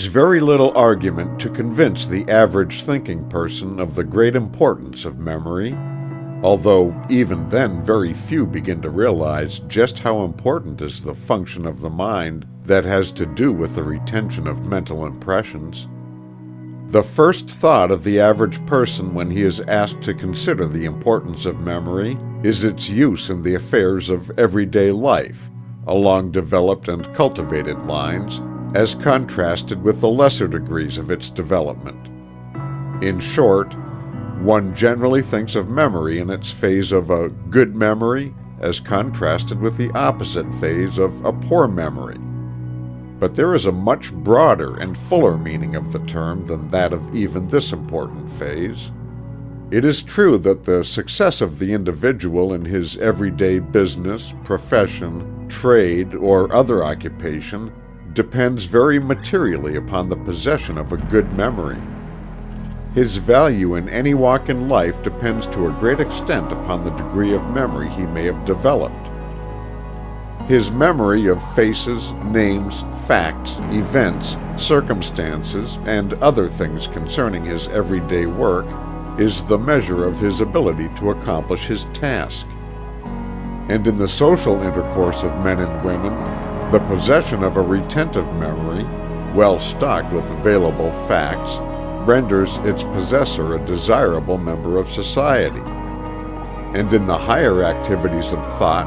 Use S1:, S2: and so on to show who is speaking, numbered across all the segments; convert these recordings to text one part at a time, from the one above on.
S1: There's very little argument to convince the average thinking person of the great importance of memory, although even then very few begin to realize just how important is the function of the mind that has to do with the retention of mental impressions. The first thought of the average person when he is asked to consider the importance of memory is its use in the affairs of everyday life, along developed and cultivated lines, as contrasted with the lesser degrees of its development. In short, one generally thinks of memory in its phase of a good memory as contrasted with the opposite phase of a poor memory. But there is a much broader and fuller meaning of the term than that of even this important phase. It is true that the success of the individual in his everyday business, profession, trade, or other occupation depends very materially upon the possession of a good memory. His value in any walk in life depends to a great extent upon the degree of memory he may have developed. His memory of faces, names, facts, events, circumstances, and other things concerning his everyday work is the measure of his ability to accomplish his task. And in the social intercourse of men and women, the possession of a retentive memory, well stocked with available facts, renders its possessor a desirable member of society. And in the higher activities of thought,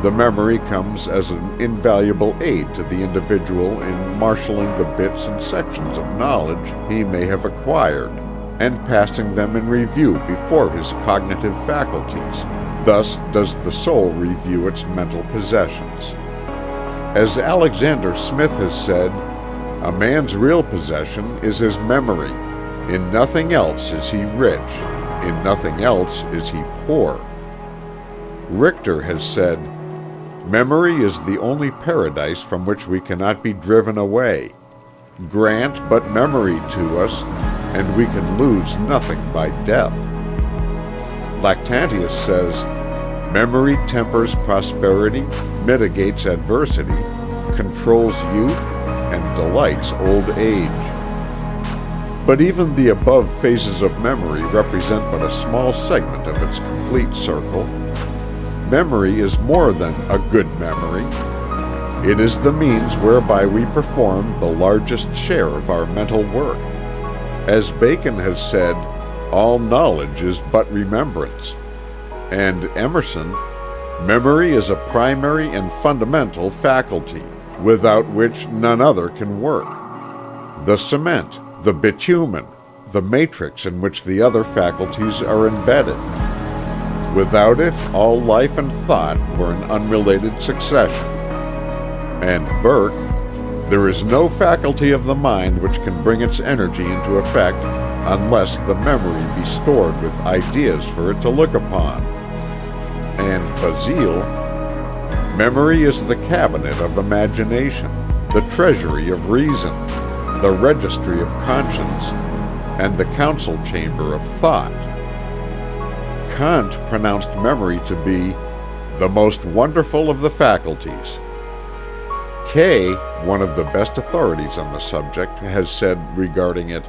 S1: the memory comes as an invaluable aid to the individual in marshaling the bits and sections of knowledge he may have acquired, and passing them in review before his cognitive faculties. Thus does the soul review its mental possessions. As Alexander Smith has said, a man's real possession is his memory. In nothing else is he rich. In nothing else is he poor. Richter has said, memory is the only paradise from which we cannot be driven away. Grant but memory to us, and we can lose nothing by death. Lactantius says, memory tempers prosperity, mitigates adversity, controls youth, and delights old age. But even the above phases of memory represent but a small segment of its complete circle. Memory is more than a good memory. It is the means whereby we perform the largest share of our mental work. As Bacon has said, all knowledge is but remembrance. And Emerson, memory is a primary and fundamental faculty, without which none other can work. The cement, the bitumen, the matrix in which the other faculties are embedded. Without it, all life and thought were an unrelated succession. And Burke, there is no faculty of the mind which can bring its energy into effect unless the memory be stored with ideas for it to look upon. And Basile, memory is the cabinet of imagination, the treasury of reason, the registry of conscience, and the council chamber of thought. Kant pronounced memory to be the most wonderful of the faculties. Kay, one of the best authorities on the subject, has said regarding it,